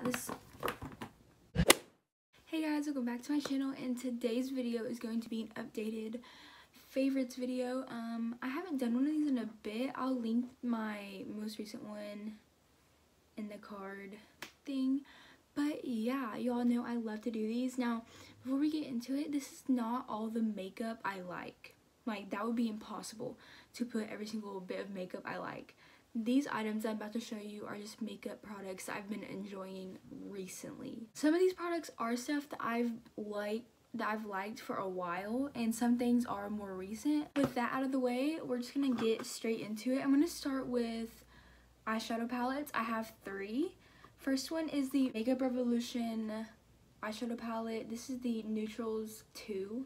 this. Hey guys, welcome back to my channel, and today's video is going to be an updated favorites video. I haven't done one of these in a bit. I'll link my most recent one in the card thing. But yeah, y'all know I love to do these. Now, before we get into it, this is not all the makeup I like. Like, that would be impossible to put every single bit of makeup I like. These items I'm about to show you are just makeup products I've been enjoying recently. Some of these products are stuff that I've liked for a while, and some things are more recent. With that out of the way, we're just gonna get straight into it. I'm gonna start with eyeshadow palettes. I have 3. First one is the Makeup Revolution eyeshadow palette. This is the Neutrals 2,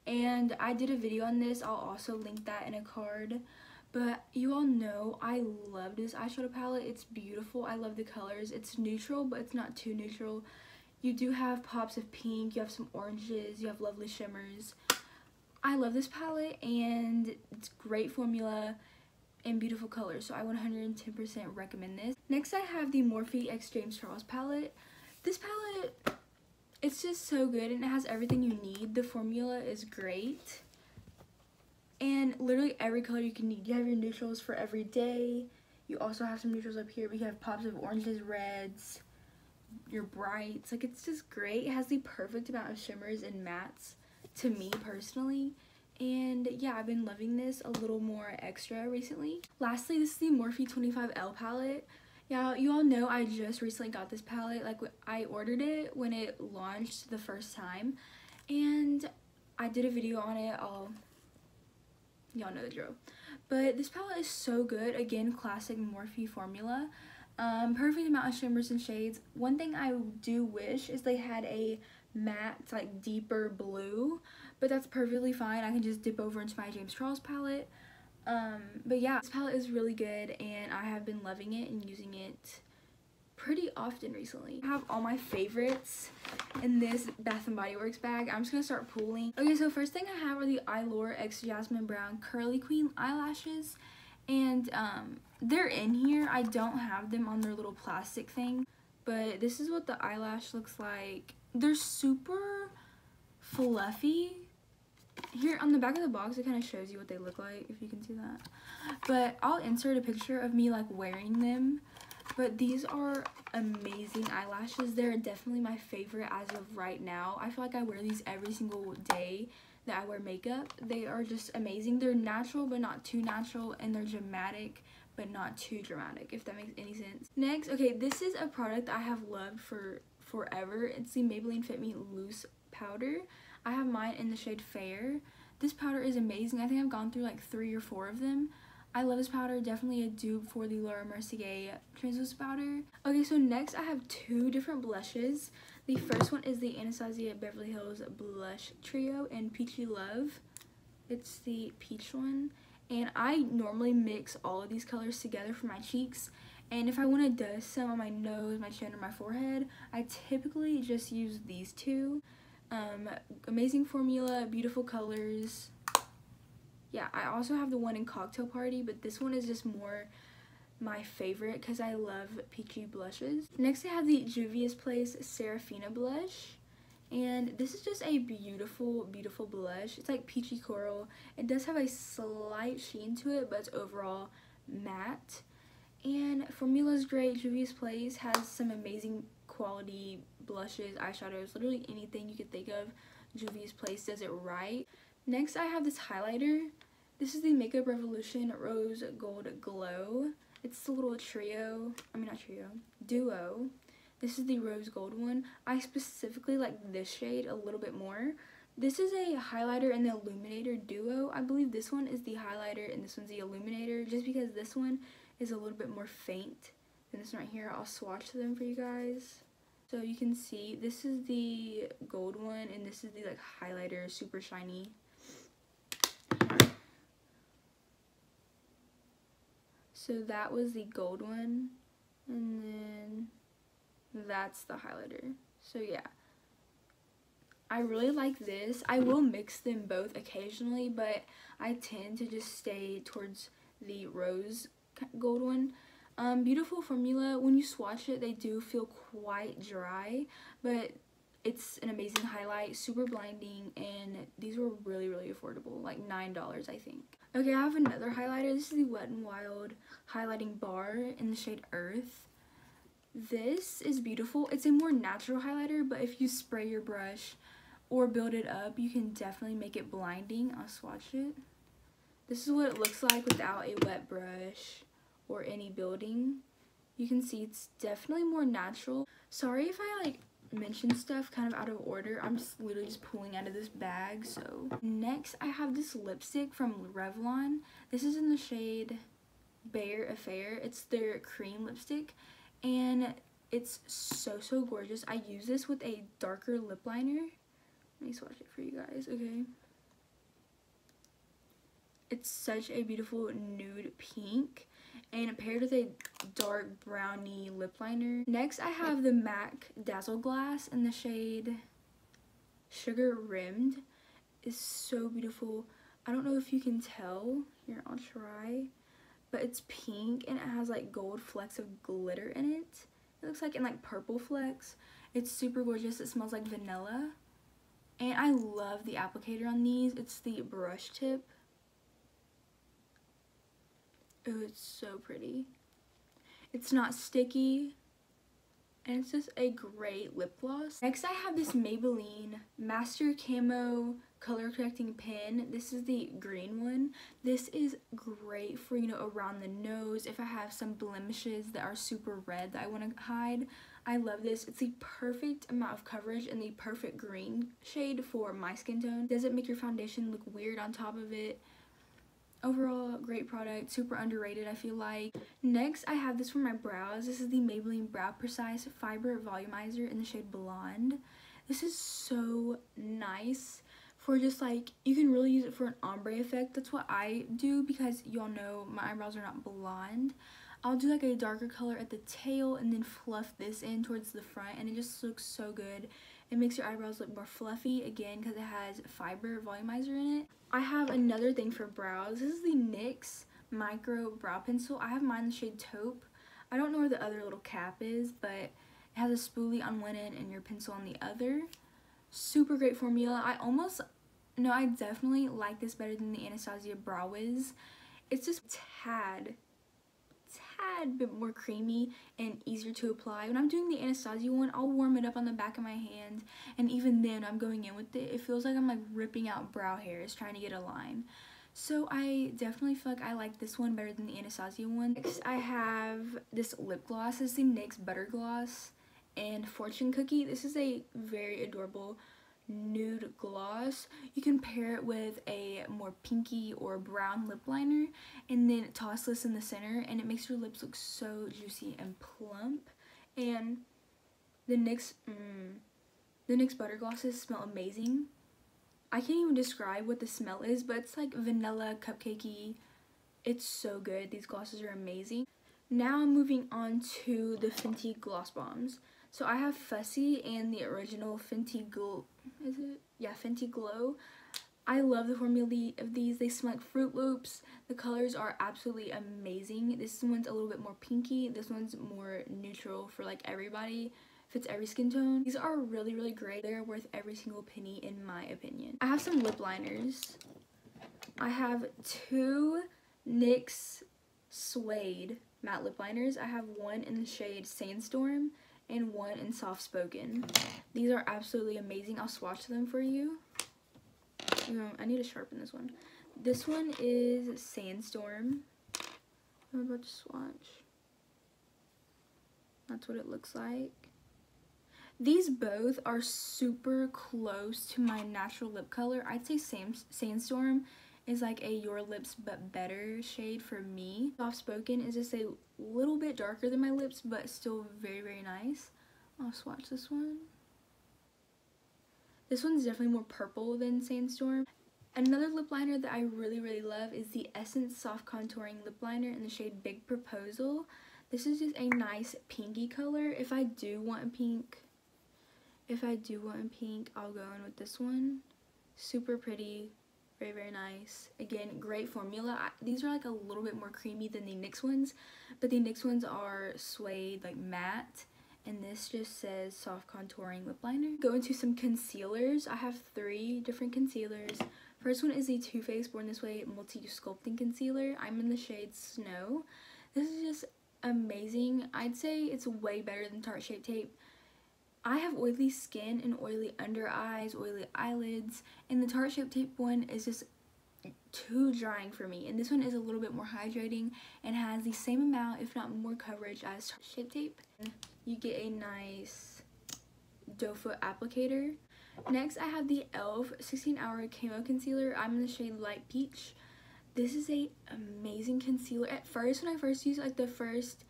and I did a video on this. I'll also link that in a card. But you all know I love this eyeshadow palette. It's beautiful. I love the colors. It's neutral, but it's not too neutral. You do have pops of pink, you have some oranges, you have lovely shimmers. I love this palette, and it's great formula and beautiful colors, so I 110% recommend this. Next, I have the Morphe x James Charles palette. This palette, it's just so good, and it has everything you need. The formula is great, and literally every color you can need. You have your neutrals for every day. You also have some neutrals up here, but you have pops of oranges, reds, your brights. Like, it's just great. It has the perfect amount of shimmers and mattes to me personally. And yeah, I've been loving this a little more extra recently. Lastly, this is the Morphe 25L palette. Yeah, you all know I just recently got this palette. Like, I ordered it when it launched the first time, and I did a video on it. Y'all know the drill. But this palette is so good. Again, classic Morphe formula. Perfect amount of shimmers and shades. One thing I do wish is they had a matte, like, deeper blue, but that's perfectly fine. I can just dip over into my James Charles palette. But yeah, this palette is really good, and I have been loving it and using it pretty often recently. I have all my favorites in this Bath & Body Works bag. I'm just gonna start pulling. Okay, so first thing I have are the Eylure x Jasmine Brown Curly Queen eyelashes, and they're in here. I don't have them on their little plastic thing, but this is what the eyelash looks like. They're super fluffy. Here on the back of the box, it kind of shows you what they look like, if you can see that. But I'll insert a picture of me, like, wearing them. But these are amazing eyelashes. They're definitely my favorite as of right now. I feel like I wear these every single day that I wear makeup. They are just amazing. They're natural, but not too natural, and they're dramatic, but not too dramatic, if that makes any sense. Next, okay, this is a product I have loved for forever. It's the Maybelline Fit Me Loose Powder. I have mine in the shade Fair. This powder is amazing. I think I've gone through like 3 or 4 of them. I love this powder. Definitely a dupe for the Laura Mercier translucent powder. Okay, so next I have 2 different blushes. The first one is the Anastasia Beverly Hills Blush Trio in Peachy Love. It's the peach one. And I normally mix all of these colors together for my cheeks. And if I want to dust some on my nose, my chin, or my forehead, I typically just use these 2. Amazing formula, beautiful colors. Yeah, I also have the one in Cocktail Party, but this one is just more my favorite because I love peachy blushes. Next, I have the Juvia's Place Serafina blush, and this is just a beautiful, beautiful blush. It's like peachy coral. It does have a slight sheen to it, but it's overall matte. And formula's great. Juvia's Place has some amazing quality blushes, eyeshadows, literally anything you could think of. Juvia's Place does it right. Next, I have this highlighter. This is the Makeup Revolution Rose Gold Glow. It's the little duo. This is the rose gold one. I specifically like this shade a little bit more. This is a highlighter and the illuminator duo. I believe this one is the highlighter and this one's the illuminator, just because this one is a little bit more faint than this one right here. I'll swatch them for you guys. So you can see this is the gold one, and this is the, like, highlighter, super shiny. So that was the gold one, and then that's the highlighter. So yeah, I really like this. I will mix them both occasionally, but I tend to just stay towards the rose gold one. Beautiful formula. When you swatch it, they do feel quite dry, but it's an amazing highlight, super blinding, and these were really, really affordable, like $9, I think. Okay, I have another highlighter. This is the Wet n Wild highlighting bar in the shade Earth. This is beautiful. It's a more natural highlighter, but if you spray your brush or build it up, you can definitely make it blinding. I'll swatch it. This is what it looks like without a wet brush or any building. You can see it's definitely more natural. Sorry if I like mention stuff kind of out of order. I'm just literally just pulling out of this bag. So next I have this lipstick from Revlon. This is in the shade Bare Affair. It's their cream lipstick and it's so gorgeous. I use this with a darker lip liner. Let me swatch it for you guys. Okay, it's such a beautiful nude pink and paired with a dark brownie lip liner. Next, I have the MAC Dazzle Glass in the shade Sugar Rimmed. It's so beautiful. I don't know if you can tell. Here, I'll try. But it's pink and it has like gold flecks of glitter in it. It looks like in like purple flecks. It's super gorgeous. It smells like vanilla. And I love the applicator on these. It's the brush tip. Oh, it's so pretty. It's not sticky. And it's just a great lip gloss. Next, I have this Maybelline Master Camo Color Correcting Pen. This is the green one. This is great for, you know, around the nose. If I have some blemishes that are super red that I want to hide, I love this. It's the perfect amount of coverage and the perfect green shade for my skin tone. Doesn't make your foundation look weird on top of it. Overall, great product, super underrated, I feel like. Next, I have this for my brows. This is the Maybelline Brow Precise Fiber Volumizer in the shade Blonde. This is so nice for just like, you can really use it for an ombre effect. That's what I do because y'all know my eyebrows are not blonde. I'll do like a darker color at the tail and then fluff this in towards the front and it just looks so good. It makes your eyebrows look more fluffy, again, because it has fiber volumizer in it. I have another thing for brows. This is the NYX Micro Brow Pencil. I have mine in the shade Taupe. I don't know where the other little cap is, but it has a spoolie on one end and your pencil on the other. Super great formula. I definitely like this better than the Anastasia Brow Wiz. It's just tad bit more creamy and easier to apply. When I'm doing the Anastasia one, I'll warm it up on the back of my hand, and even then I'm going in with it. It feels like I'm like ripping out brow hairs trying to get a line. So I definitely feel like I like this one better than the Anastasia one. Next, I have this lip gloss. This is the NYX Butter Gloss and Fortune Cookie. This is a very adorable nude gloss. You can pair it with a more pinky or brown lip liner and then toss this in the center and it makes your lips look so juicy and plump. And the NYX Butter Glosses smell amazing. I can't even describe what the smell is, but it's like vanilla cupcakey. It's so good. These glosses are amazing. Now I'm moving on to the Fenty Gloss Bombs. So I have Fussy and the original Fenty Glow. Is it? Yeah, Fenty Glow. I love the formula of these. They smell like Fruit Loops. The colors are absolutely amazing. This one's a little bit more pinky. This one's more neutral for like everybody. Fits every skin tone. These are really great. They're worth every single penny in my opinion. I have some lip liners. I have two NYX Suede matte lip liners. I have one in the shade Sandstorm and one in Soft Spoken. These are absolutely amazing. I'll swatch them for you. I need to sharpen this one. This one is Sandstorm. I'm about to swatch. That's what it looks like. These both are super close to my natural lip color. I'd say Sandstorm is like a Your Lips But Better shade for me. Soft Spoken is just a little bit darker than my lips, but still very nice. I'll swatch this one. This one's definitely more purple than Sandstorm. Another lip liner that I really love is the Essence Soft Contouring Lip Liner in the shade Big Proposal. This is just a nice pinky color. If I do want a pink, I'll go in with this one. Super pretty, Very, very nice. Again, great formula. These are like a little bit more creamy than the NYX ones, but the NYX ones are suede, like matte, and this just says soft contouring lip liner. Go into some concealers. I have 3 different concealers. First one is the Too Faced Born This Way Multi Sculpting Concealer. I'm in the shade Snow. This is just amazing. I'd say it's way better than Tarte Shape Tape. I have oily skin and oily under eyes, oily eyelids, and the Tarte Shape Tape one is just too drying for me. And this one is a little bit more hydrating and has the same amount, if not more, coverage as Tarte Shape Tape. You get a nice doe foot applicator. Next, I have the e.l.f. 16-Hour Camo Concealer. I'm in the shade Light Peach. This is a amazing concealer. At first, when I first used it, like the first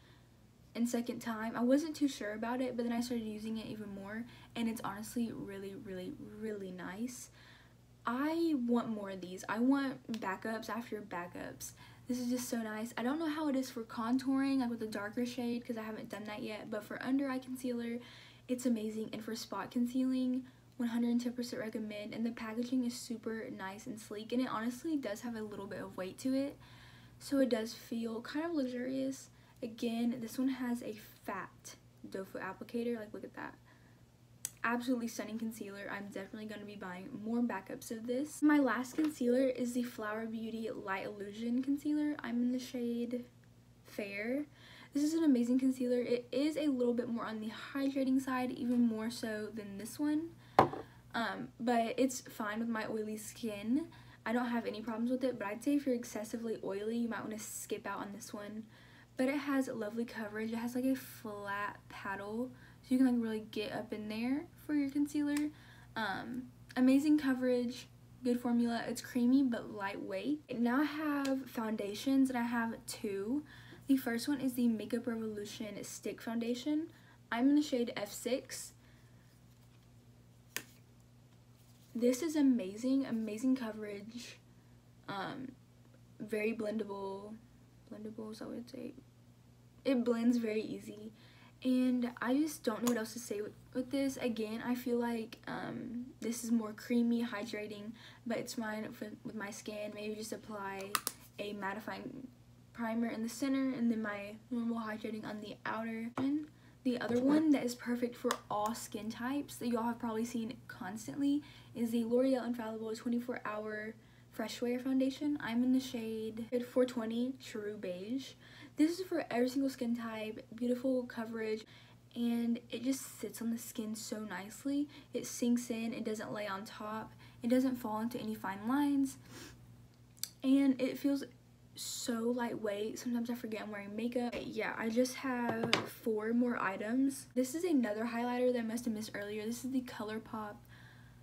and second time, I wasn't too sure about it, but then I started using it even more, and it's honestly really, really, really nice. I want more of these. I want backups after backups. This is just so nice. I don't know how it is for contouring, like with a darker shade, because I haven't done that yet, but for under eye concealer, it's amazing. And for spot concealing, 110% recommend. And the packaging is super nice and sleek, and it honestly does have a little bit of weight to it, so it does feel kind of luxurious. Again, this one has a fat doe foot applicator. Like, look at that. Absolutely stunning concealer. I'm definitely going to be buying more backups of this. My last concealer is the Flower Beauty Light Illusion Concealer. I'm in the shade Fair. This is an amazing concealer. It is a little bit more on the hydrating side, even more so than this one. But it's fine with my oily skin. I don't have any problems with it, but I'd say if you're excessively oily, you might want to skip out on this one. But it has lovely coverage. It has like a flat paddle, so you can like really get up in there for your concealer. Amazing coverage, good formula. It's creamy but lightweight. Now I have foundations, and I have 2. The first one is the Makeup Revolution Stick Foundation. I'm in the shade F6. This is amazing, amazing coverage. Very blendable. Blendable is that what I'd say. It blends very easy, and I just don't know what else to say with this. Again, I feel like this is more creamy, hydrating, but it's fine with my skin. Maybe just apply a mattifying primer in the center, and then my normal hydrating on the outer. And the other one that is perfect for all skin types that y'all have probably seen constantly is the L'Oreal Infallible 24-Hour Fresh Wear Foundation. I'm in the shade 420 True Beige. This is for every single skin type, beautiful coverage, and it just sits on the skin so nicely. It sinks in, it doesn't lay on top, it doesn't fall into any fine lines, and it feels so lightweight. Sometimes I forget I'm wearing makeup. Yeah, I just have 4 more items. This is another highlighter that I must have missed earlier. This is the ColourPop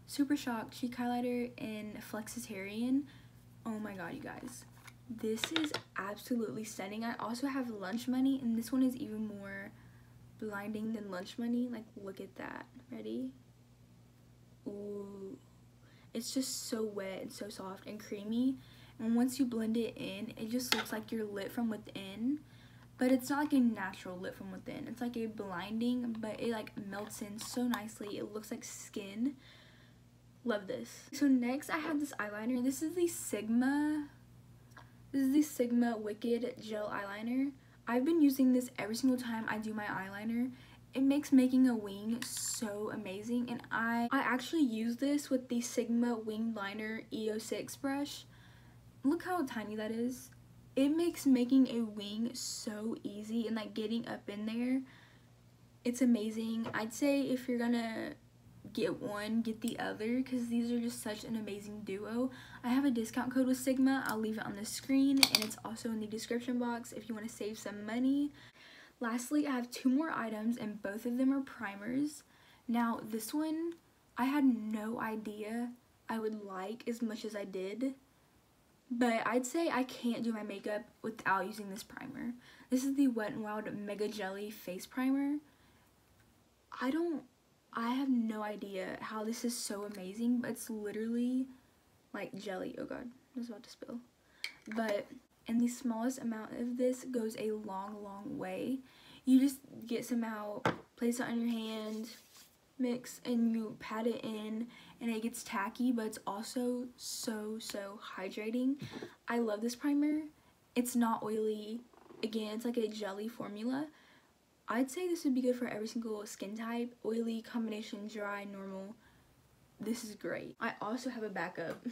Super Shock Cheek Highlighter in Flexitarian. Oh my god, you guys. This is absolutely stunning. I also have Lunch Money, and this one is even more blinding than Lunch Money. Like, look at that. Ready? Ooh. It's just so wet and so soft and creamy. And once you blend it in, it just looks like you're lit from within. But it's not like a natural lit from within. It's like a blinding, but it like melts in so nicely. It looks like skin. Love this. So next I have this eyeliner. This is the Sigma Wicked Gel Eyeliner. I've been using this every single time I do my eyeliner. It makes making a wing so amazing, and I actually use this with the Sigma Winged Liner E06 brush. Look how tiny that is. It makes making a wing so easy, and like getting up in there, it's amazing. I'd say if you're gonna get one, get the other, because these are just such an amazing duo. I have a discount code with Sigma. I'll leave it on the screen, and it's also in the description box if you want to save some money. Lastly, I have 2 more items, and both of them are primers. Now, this one, I had no idea I would like as much as I did, but I'd say I can't do my makeup without using this primer. This is the Wet n Wild Mega Jelly Face Primer. I have no idea how this is so amazing, but it's literally like jelly. Oh god, I was about to spill. But, and the smallest amount of this goes a long, long way. You just get some out, place it on your hand, mix and you pat it in and it gets tacky, but it's also so hydrating. I love this primer. It's not oily. Again, it's like a jelly formula. I'd say this would be good for every single skin type. Oily, combination, dry, normal. This is great. I also have a backup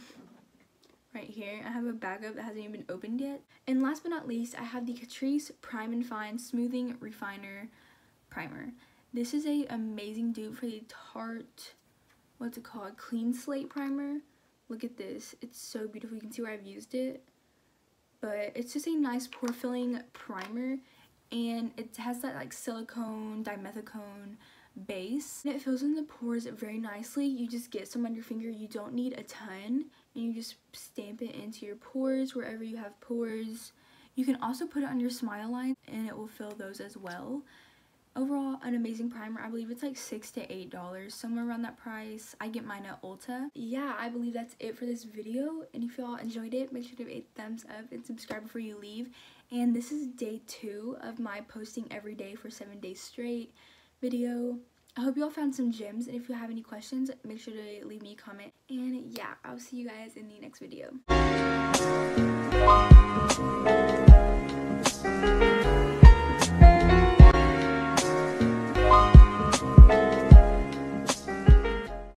right here. I have a backup that hasn't even been opened yet. And last but not least, I have the Catrice Prime and Fine Smoothing Refiner Primer. This is a amazing dupe for the Tarte, what's it called, Clean Slate Primer. Look at this. It's so beautiful. You can see where I've used it. But it's just a nice pore filling primer, and it has that like silicone, dimethicone base. And it fills in the pores very nicely. You just get some on your finger. You don't need a ton, and you just stamp it into your pores wherever you have pores. You can also put it on your smile line and it will fill those as well. Overall, an amazing primer. I believe it's like $6 to $8, somewhere around that price. I get mine at Ulta. Yeah, I believe that's it for this video. And if y'all enjoyed it, make sure to give it a thumbs up and subscribe before you leave. And this is day 2 of my posting every day for 7 days straight video. I hope you all found some gems. And if you have any questions, make sure to leave me a comment. And yeah, I'll see you guys in the next video.